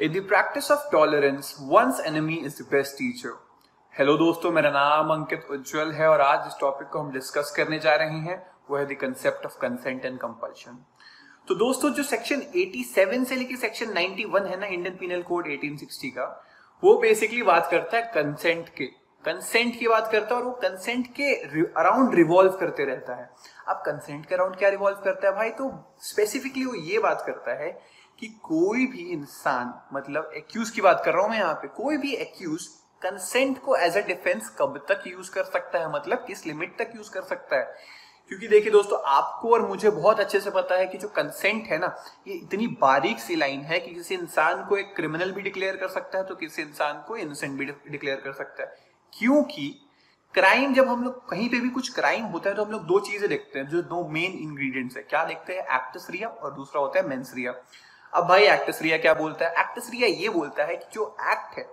In the practice of tolerance, one's enemy is the best teacher. Hello दोस्तों, मेरा नाम अंकित उज्जवल है और आज जिस टॉपिक को हम डिस्कस करने जा रहे हैं वो है the concept of consent and compulsion. तो दोस्तों, जो सेक्शन 87 से लेकर सेक्शन 91 है ना इंडियन पीनल कोड 1860 का, वो बेसिकली बात करता है कंसेंट की बात करता है और वो कंसेंट के अराउंड रिवॉल्व करते रहता है। अब कंसेंट के अराउंड क्या रिवॉल्व करता है भाई? तो स्पेसिफिकली वो ये बात करता है कि कोई भी इंसान, मतलब एक्यूज की बात कर रहा हूं मैं यहाँ पे, कोई भी एक्यूज कंसेंट को एज अ डिफेंस कब तक यूज कर सकता है, मतलब किस लिमिट तक यूज कर सकता है। क्योंकि देखिए दोस्तों, आपको और मुझे बहुत अच्छे से पता है कि जो कंसेंट है ना, ये इतनी बारीक सी लाइन है कि किसी इंसान को एक क्रिमिनल भी डिक्लेयर कर सकता है तो किसी इंसान को इनोसेंट भी डिक्लेयर कर सकता है। क्योंकि क्राइम, जब हम लोग कहीं पे भी कुछ क्राइम होता है तो हम लोग दो चीजें देखते हैं, जो दो मेन इंग्रेडिएंट्स है। क्या देखते हैं? एक्टस रिया और दूसरा होता है मेंस रिया। अब भाई एक्टस रिया क्या बोलता है? एक्टस रिया ये बोलता है कि जो एक्ट है,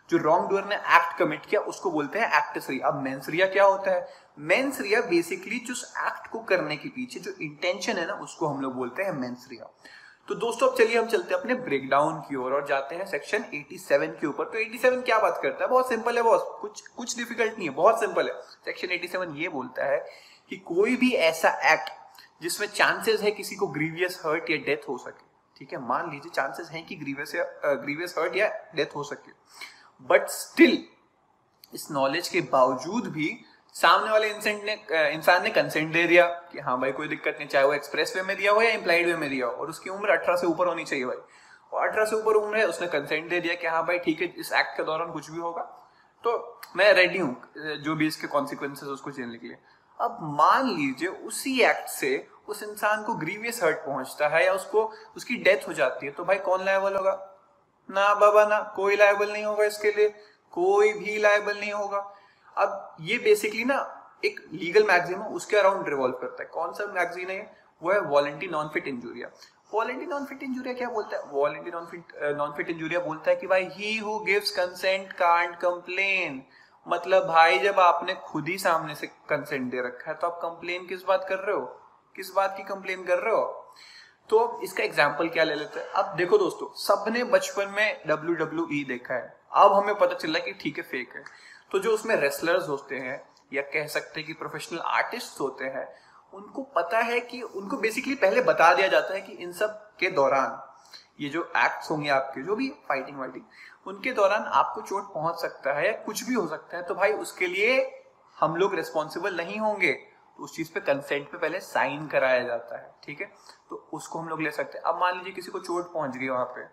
जो रॉन्ग डूअर ने एक्ट कमिट किया, उसको बोलते हैं एक्टस रिया। अब मेंस रिया क्या होता है? मेंस रिया बेसिकली जो एक्ट को करने के पीछे जो इंटेंशन है ना, उसको हम लोग बोलते हैं मेंस रिया। तो दोस्तों, अब चलिए हम चलते हैं अपने ब्रेकडाउन की ओर और जाते हैं सेक्शन 87 के ऊपर। तो 87 क्या बात करता है? बहुत सिंपल है बॉस, कुछ डिफिकल्ट नहीं है, बहुत सिंपल है। सेक्शन 87 ये बोलता है कि कोई भी ऐसा एक्ट जिसमें चांसेस है किसी को ग्रीवियस हर्ट या डेथ हो सके, ठीक है, मान लीजिए चांसेस हैं कि ग्रीवियस हर्ट या डेथ हो सके, बट स्टिल इस नॉलेज के बावजूद भी सामने वाले इंसान ने कंसेंट दे दिया कि हाँ भाई कोई दिक्कत नहीं, चाहे वो एक्सप्रेस वे में दिया हो या इम्प्लाइड वे में दिया हो, और उसकी उम्र 18 से ऊपर होनी चाहिए भाई, और 18 से ऊपर उम्र है, उसने कंसेंट दे दिया कि हाँ भाई ठीक है, इस एक्ट के दौरान कुछ भी होगा तो मैं रेडी हूँ जो भी इसके कॉन्सिक्वेंसेस उसको झेलने के लिए। अब मान लीजिए उसी एक्ट से उस इंसान को ग्रीवियस हर्ट पहुंचता है या उसकी डेथ हो जाती है, तो भाई कौन लायबल होगा? ना बाबा ना, कोई लायबल नहीं होगा इसके लिए, कोई भी लायबल नहीं होगा। अब ये बेसिकली ना एक लीगल मैगजीम है, उसके अराउंड रिवॉल्व करता है। कौन सा मैगजीन है? वो है voluntary non fit injuria. Voluntary non fit injuria क्या बोलता है? वॉलंटरी नॉन फिट इंजूरिया बोलता है कि भाई he who gives consent can't complain. मतलब भाई, जब आपने खुद ही सामने से कंसेंट दे रखा है तो आप कंप्लेन किस बात कर रहे हो? किस बात की कंप्लेन कर रहे हो? तो अब इसका एग्जाम्पल क्या ले लेते हैं। अब देखो दोस्तों, सबने बचपन में WWE देखा है, अब हमें पता चला कि ठीक है फेक है। तो जो उसमें रेसलर्स होते हैं या कह सकते हैं कि प्रोफेशनल आर्टिस्ट होते हैं, उनको पता है कि उनको बेसिकली पहले बता दिया जाता है कि इन सब के दौरान ये जो एक्ट्स होंगे आपके, जो भी फाइटिंग उनके दौरान आपको चोट पहुंच सकता है या कुछ भी हो सकता है, तो भाई उसके लिए हम लोग रिस्पॉन्सिबल नहीं होंगे। तो उस चीज पे कंसेंट पे पहले साइन कराया जाता है, ठीक है, तो उसको हम लोग ले सकते हैं। अब मान लीजिए किसी को चोट पहुंच गई वहां पे,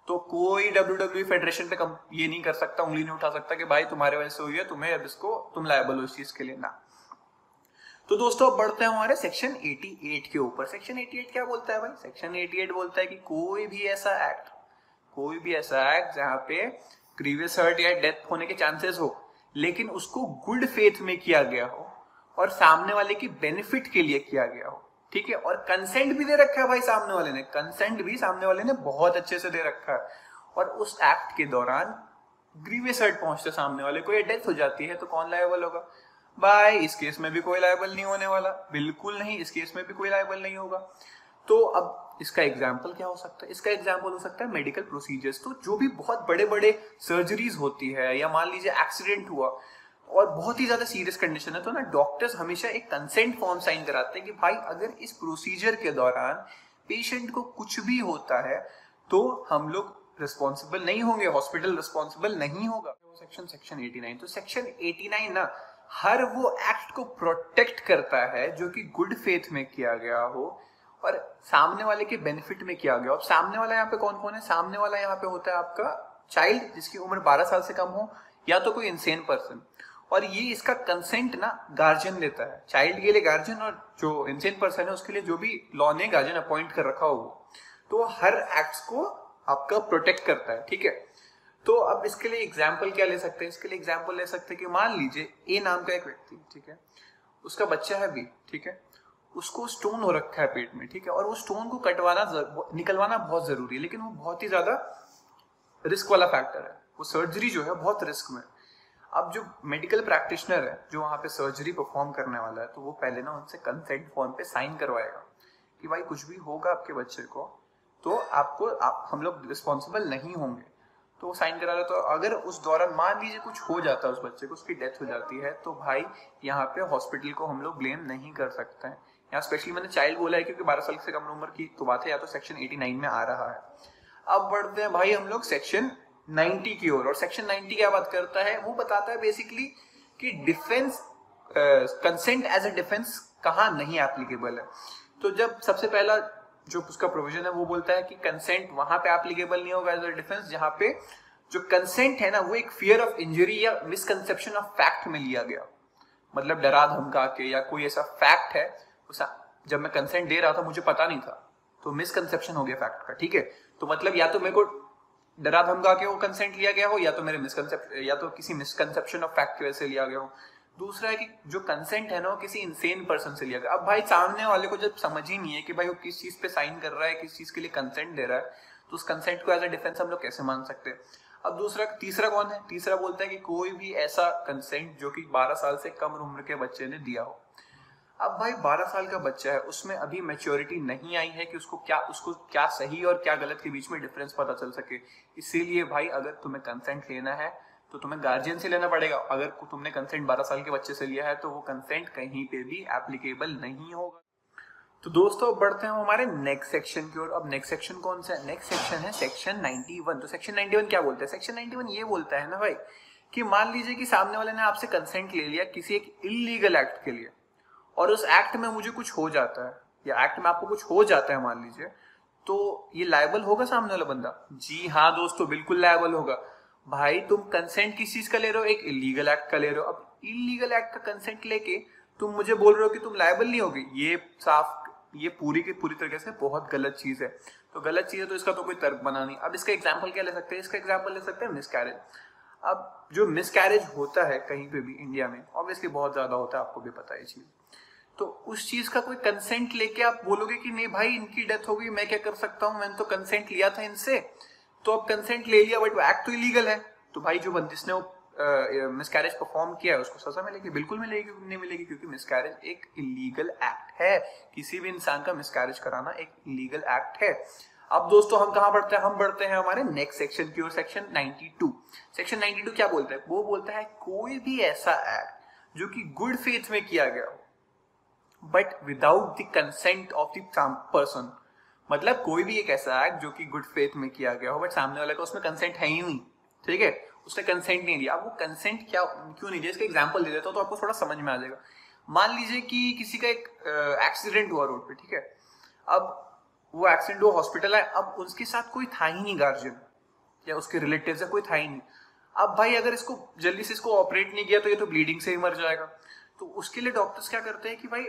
तो कोई WWE फेडरेशन पे ये नहीं कर सकता, उंगली नहीं उठा सकता कि भाई तुम्हारे वजह से हुई है, तुम्हें अब इसको तुम लायबल हो इस चीज के लिए ना। तो दोस्तों, अब बढ़ते हैं हमारे सेक्शन 88 के ऊपर। सेक्शन 88 क्या बोलता है भाई? सेक्शन 88 बोलता है कि कोई भी ऐसा एक्ट जहां पे ग्रीवियस हर्ट या डेथ होने के चांसेस हो, लेकिन उसको गुड फेथ में किया गया हो और सामने वाले की बेनिफिट के लिए किया गया हो, ठीक है, और कंसेंट भी दे रखा है भाई सामने वाले ने, कंसेंट भी सामने वाले ने बहुत अच्छे से दे रखा है, और उस एक्ट के दौरान ग्रीवियस हर्ट पहुंचते सामने वाले को या डेथ हो जाती है, तो कौन लायबल होगा? भाई इस केस में भी कोई लायबल नहीं होने वाला, बिल्कुल नहीं, इस केस में भी कोई लायबल नहीं होगा। तो अब इसका एग्जाम्पल क्या हो सकता है? इसका एग्जाम्पल हो सकता है मेडिकल प्रोसीजर्स। तो जो भी बहुत बड़े बड़े सर्जरीज होती है, या मान लीजिए एक्सीडेंट हुआ और बहुत ही ज्यादा सीरियस कंडीशन है, तो ना डॉक्टर्स हमेशा एक कंसेंट फॉर्म साइन कराते हैं कि भाई अगर इस प्रोसीजर के दौरान पेशेंट को कुछ भी होता है तो हम लोग रिस्पॉन्सिबल नहीं होंगे, हॉस्पिटल रिस्पॉन्सिबल नहीं होगा। सेक्शन 89, तो सेक्शन 89 ना हर वो एक्ट को प्रोटेक्ट करता है जो कि गुड फेथ में किया गया हो और सामने वाले के बेनिफिट में किया गया हो। अब सामने वाला यहाँ पे कौन कौन है? सामने वाला यहाँ पे होता है आपका चाइल्ड, जिसकी उम्र 12 साल से कम हो, या तो कोई इंसेन पर्सन, और ये इसका कंसेंट ना गार्जियन देता है। चाइल्ड के लिए गार्जियन, और जो इंसेन पर्सन है उसके लिए जो भी लॉ ने गार्जियन अपॉइंट कर रखा हो वो, तो हर एक्ट्स को आपका प्रोटेक्ट करता है, ठीक है। तो अब इसके लिए एग्जाम्पल क्या ले सकते हैं? इसके लिए एग्जाम्पल ले सकते हैं कि मान लीजिए ए नाम का एक व्यक्ति, ठीक है, उसका बच्चा है बी, ठीक है, उसको स्टोन हो रखा है पेट में, ठीक है, और वो स्टोन को निकलवाना बहुत जरूरी है, लेकिन वो बहुत ही ज्यादा रिस्क वाला फैक्टर है, वो सर्जरी जो है बहुत रिस्क में। अब जो मेडिकल प्रैक्टिशनर है जो वहां पे सर्जरी परफॉर्म करने वाला है, तो वो पहले ना उनसे कंसेंट फॉर्म पे साइन करवाएगा कि भाई कुछ भी होगा आपके बच्चे को तो हम लोग रिस्पॉन्सिबल नहीं होंगे। तो वो साइन करा रहा है। तो अगर उस दौरान मान लीजिए कुछ हो जाता है उस बच्चे को, उसकी डेथ हो जाती है, तो भाई यहाँ पे हॉस्पिटल को हम लोग ब्लेम नहीं कर सकते हैं। यहाँ स्पेशली मैंने चाइल्ड बोला है क्योंकि 12 साल से कम उम्र की तो बात है, या तो सेक्शन 89 में आ रहा है। अब बढ़ते हैं भाई हम लोग सेक्शन 90 की ओर। और सेक्शन 90 क्या बात करता है, वो बताता है बेसिकली कि defence consent as a defence कहाँ नहीं एप्लीकेबल है। तो जब सबसे पहला जो उसका प्रोविजन है वो बोलता है कि कंसेंट वहां पे एप्लीकेबल नहीं होगा एज अ डिफेंस जहां पे जो कंसेंट है ना वो एक फियर ऑफ इंजरी या मिसकंसेप्शन ऑफ फैक्ट में लिया गया। मतलब डरा धमका के या कोई ऐसा फैक्ट है, जब मैं कंसेंट दे रहा था मुझे पता नहीं था, तो मिसकंसेप्शन हो गया फैक्ट का, ठीक है। तो मतलब या तो मेरे को डरा धमका के वो कंसेंट लिया गया हो, या तो मेरे मिसकंसेप्शन या तो किसी मिसकंसेप्शन ऑफ फैक्ट की वजह से लिया गया हो। दूसरा है कि जो कंसेंट है ना वो किसी इंसेन पर्सन से लिया गया। अब भाई सामने वाले को जब समझ ही नहीं है कि भाई वो किस चीज पे साइन कर रहा है, किस चीज के लिए कंसेंट दे रहा है, तो उस कंसेंट को एज अ डिफेंस हम लोग कैसे मान सकते हैं। अब तीसरा कौन है, तीसरा बोलता है कि कोई भी ऐसा कंसेंट जो कि 12 साल से कम उम्र के बच्चे ने दिया हो। अब भाई 12 साल का बच्चा है, उसमें अभी मैच्योरिटी नहीं आई है कि उसको क्या सही और क्या गलत के बीच में डिफरेंस पता चल सके। इसीलिए भाई अगर तुम्हें कंसेंट लेना है तो तुम्हें गार्जियन से लेना पड़ेगा। अगर तुमने कंसेंट 12 साल के बच्चे से लिया है तो वो कंसेंट कहीं पे भी एप्लीकेबल नहीं होगा। तो दोस्तों बढ़ते हैं हमारे नेक्स्ट सेक्शन की ओर। अब नेक्स्ट सेक्शन कौन सा है, नेक्स्ट सेक्शन है सेक्शन 91। तो सेक्शन 91 क्या बोलता है, सेक्शन 91 ये बोलता है ना भाई कि मान लीजिए कि सामने वाले ने आपसे कंसेंट ले लिया किसी एक इलीगल एक्ट के लिए, और उस एक्ट में मुझे कुछ हो जाता है या एक्ट में आपको कुछ हो जाता है मान लीजिए, तो ये लायबल होगा सामने वाला बंदा? जी हाँ दोस्तों, बिल्कुल लायबल होगा। भाई तुम कंसेंट किस चीज का ले रहे हो, एक इलीगल एक्ट का ले रहे हो। अब इलीगल एक्ट का कंसेंट लेके तुम मुझे बोल रहे हो कि तुम लायबल नहीं होगी, ये पूरी की पूरी तरीके से बहुत गलत चीज है। तो गलत चीज है तो इसका तो कोई तर्क बना नहीं। अब इसका एग्जाम्पल क्या ले सकते हैं, इसका एग्जाम्पल ले सकते हैं मिसकैरेज। अब जो मिसकैरेज होता है कहीं पे भी इंडिया में ऑब्वियसली बहुत ज्यादा होता है, आपको भी पता है चीज। तो उस चीज का कोई कंसेंट लेके आप बोलोगे कि नहीं भाई इनकी डेथ हो गई, मैं क्या कर सकता हूं, मैंने तो कंसेंट लिया था इनसे। तो अब कंसेंट ले लिया बट वो एक्ट तो इलीगल है, तो भाई जो जिसने वो मिसकैरेज परफॉर्म किया है उसको सजा मिलेगी? बिल्कुल मिलेगी। नहीं मिलेगी, क्योंकि मिसकैरेज एक इलीगल एक्ट है। किसी भी इंसान का मिसकैरेज कराना एक इलीगल एक्ट है। अब दोस्तों हम कहां बढ़ते हैं, हम बढ़ते हैं हमारे नेक्स्ट सेक्शन की ओर, सेक्शन 92। सेक्शन 92 क्या बोलता है, वो बोलता है कोई भी ऐसा एक्ट जो कि गुड फेथ में किया गया हो but without the consent of the person. मतलब कोई भी एक ऐसा एक्ट जो कि गुड फेथ में किया गया हो बट सामने वाले का उसमें कंसेंट है ही नहीं, ठीक है, उसने कंसेंट नहीं दिया। अब वो कंसेंट क्यों नहीं दिया, इसका एग्जांपल दे देता हूं तो आपको थोड़ा समझ में आ जाएगा। मान लीजिए कि किसी का एक एक्सीडेंट हुआ रोड पे, ठीक है। अब वो एक्सीडेंट हुआ, हॉस्पिटल है, अब उसके साथ कोई था ही नहीं गार्जियन या उसके रिलेटिव्स, कोई था ही नहीं। अब भाई अगर इसको जल्दी से इसको ऑपरेट नहीं किया तो ये तो ब्लीडिंग से ही मर जाएगा। तो उसके लिए डॉक्टर्स क्या करते हैं कि भाई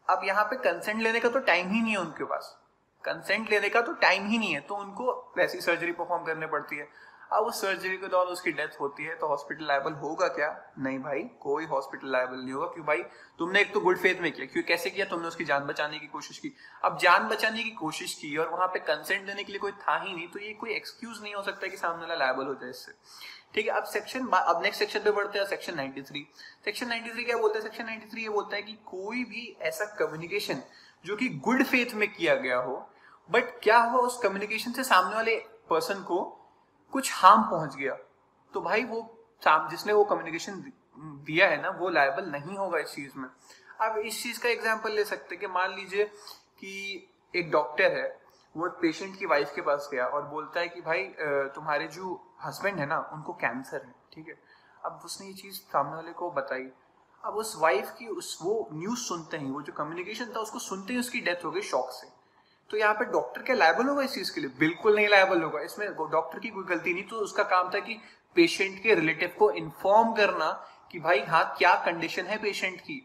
अब यहाँ पे कंसेंट लेने का तो टाइम ही नहीं है उनके पास, कंसेंट लेने का तो टाइम ही नहीं है, तो उनको वैसी सर्जरी परफॉर्म करनी पड़ती है। अब उस सर्जरी के दौरान उसकी डेथ होती है तो हॉस्पिटल लायबल होगा क्या? नहीं भाई, कोई हॉस्पिटल लायबल नहीं होगा। क्यों भाई, तुमने एक तो गुड फेथ में किया, क्यों कैसे किया, तुमने उसकी जान बचाने की कोशिश की। अब जान बचाने की कोशिश की और वहां पे कंसेंट देने के लिए कोई था ही नहीं, तो ये कोई एक्सक्यूज नहीं हो सकता कि सामने वाला लायबल हो जाए इससे, ठीक है। अब नेक्स्ट सेक्शन पे बढ़ते हैं, सेक्शन 93। सेक्शन 93 क्या बोलता है, सेक्शन 93 ये बोलता है कि कोई भी ऐसा कम्युनिकेशन जो कि गुड फेथ में किया गया हो बट क्या हुआ उस कम्युनिकेशन से सामने वाले पर्सन को कुछ हार्म पहुंच गया, तो भाई वो जिसने वो कम्युनिकेशन दिया है ना वो लायबल नहीं होगा इस चीज में। अब इस चीज का एग्जांपल ले सकते हैं कि मान लीजिए कि एक डॉक्टर है, वो एक पेशेंट की वाइफ के पास गया और बोलता है कि भाई तुम्हारे जो हस्बैंड है ना उनको कैंसर है, ठीक है। अब उसने ये चीज सामने वाले को बताई। अब उस वाइफ की वो न्यूज सुनते ही, वो जो कम्युनिकेशन था उसको सुनते ही उसकी डेथ हो गई शॉक से। तो यहाँ पे डॉक्टर क्या लायबल होगा इस चीज के लिए? बिल्कुल नहीं लायबल होगा। इसमें डॉक्टर की कोई गलती नहीं, तो उसका काम था कि पेशेंट के रिलेटिव को इन्फॉर्म करना कि भाई हाँ क्या कंडीशन है पेशेंट की,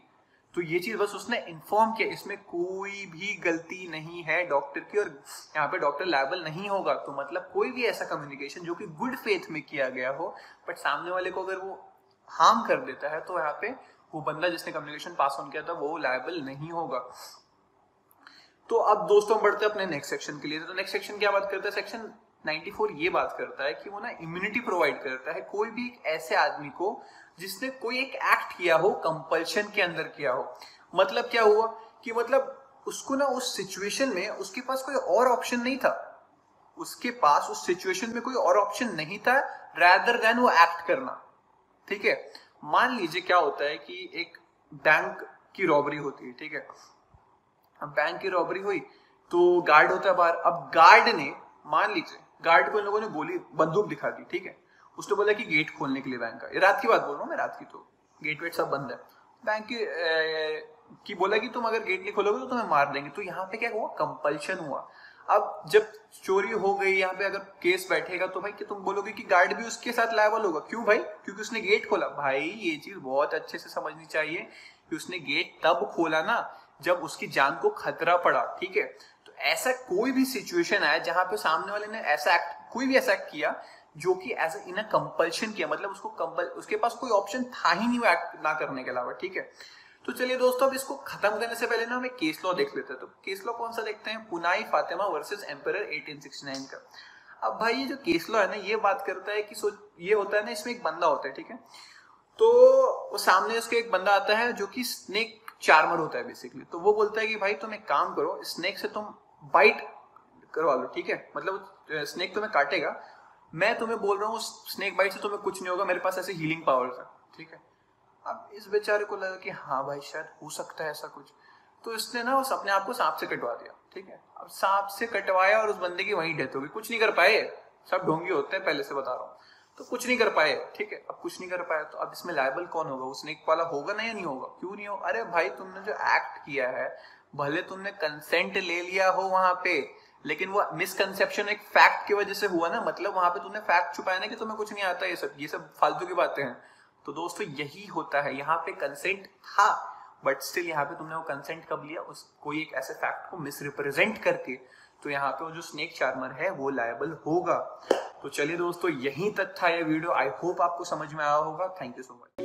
तो ये चीज बस उसने इन्फॉर्म किया। इसमें कोई भी गलती नहीं है डॉक्टर की और यहाँ पे डॉक्टर लायबल नहीं होगा। तो मतलब कोई भी ऐसा कम्युनिकेशन जो कि गुड फेथ में किया गया हो बट सामने वाले को अगर वो हार्म कर देता है तो यहाँ पे वो बंदा जिसने कम्युनिकेशन पास ऑन किया था वो लायबल नहीं होगा। तो अब दोस्तों हम बढ़ते हैं अपने नेक्स्ट सेक्शन के लिए। तो नेक्स्ट सेक्शन क्या बात करता है, सेक्शन 94 ये बात करता है कि वो ना इम्यूनिटी प्रोवाइड करता है कोई भी एक ऐसे आदमी को जिसने कोई एक एक्ट किया हो, कंपल्शन के अंदर किया हो। मतलब क्या हुआ कि मतलब उसको ना उस सिचुएशन में उसके पास कोई और ऑप्शन नहीं था, उसके पास उस सिचुएशन में कोई और ऑप्शन नहीं था रैदर देन वो एक्ट करना। ठीक है, मान लीजिए क्या होता है कि एक बैंक की रॉबरी होती है। ठीक है, अब बैंक की रॉबरी हुई तो गार्ड होता है बाहर। अब गार्ड ने, मान लीजिए गार्ड को इन लोगों ने गोली बंदूक दिखा दी। ठीक है, उसने बोला कि गेट खोलने के लिए बैंक का, ये रात की बात बोल रहा हूँ मैं, रात की, तो गेट वेट सब बंद है। बैंक की बोला कि तुम अगर गेट नहीं खोलोगे तो तुम्हें मार देंगे। तो यहाँ पे क्या हुआ, कंपल्शन हुआ। अब जब चोरी हो गई, यहाँ पे अगर केस बैठेगा तो भाई कि तुम बोलोगे कि गार्ड भी उसके साथ लायबल होगा। क्यों भाई? क्योंकि उसने गेट खोला। भाई ये चीज बहुत अच्छे से समझनी चाहिए कि उसने गेट तब खोला ना जब उसकी जान को खतरा पड़ा। ठीक है, तो ऐसा कोई भी सिचुएशन आया जहां पे सामने वाले ने ऐसा एक्ट, कोई भी ऐसा एक्ट किया जो कि एज इन अ कंपल्शन किया, मतलब उसके पास कोई ऑप्शन था ही नहीं वो एक्ट ना करने के अलावा। ठीक है, तो चलिए दोस्तों, अब इसको खत्म करने से पहले ना हम एक केस लॉ देख लेते हैं। तो केस लॉ कौन सा देखते हैं? पुनाई फातिमा वर्सेस एम्परर 1869 का। अब भाई ये जो केस लॉ है ना, ये बात करता है कि ये होता है ना, इसमें एक बंदा होता है। ठीक है, तो वो सामने उसके एक बंदा आता है जो कि स्नेक चार्मर होता है बेसिकली। तो वो बोलता है कि भाई तुम एक काम करो, स्नेक से तुम बाइट करवा लो। ठीक है, मतलब स्नेक तुम्हें काटेगा, मैं तुम्हें बोल रहा हूँ स्नेक बाइट से तुम्हें कुछ नहीं होगा, मेरे पास ऐसे हीलिंग पावर्स है। ठीक है, अब इस बेचारे को लगा कि हाँ भाई शायद हो सकता है ऐसा कुछ, तो इसने ना उस अपने आप को सांप से कटवा दिया। ठीक है, अब सांप से कटवाया और उस बंदे की वहीं डेथ हो गई। कुछ नहीं कर पाए, सब ढोंगी होते हैं, पहले से बता रहा हूँ, तो कुछ नहीं कर पाए। ठीक है, अब कुछ नहीं कर पाया तो अब इसमें लायबल कौन होगा? वो स्नेक वाला होगा ना या नहीं होगा? क्यों नहीं होगा? अरे भाई तुमने जो एक्ट किया है, भले तुमने कंसेंट ले लिया हो वहां पे, लेकिन वो मिसकंसेप्शन एक फैक्ट की वजह से हुआ ना, मतलब वहां पे तुमने फैक्ट छुपाया ना कि तुम्हें कुछ नहीं आता। ये सब फालतू की बातें हैं। तो दोस्तों यही होता है, यहाँ पे कंसेंट था बट स्टिल यहाँ पे तुमने वो कंसेंट कब लिया? उस कोई एक ऐसे फैक्ट को मिसरिप्रेजेंट करके। तो यहाँ पे वो जो स्नेक चार्मर है वो लायबल होगा। तो चलिए दोस्तों, यहीं तक था ये वीडियो। आई होप आपको समझ में आया होगा। Thank you so much.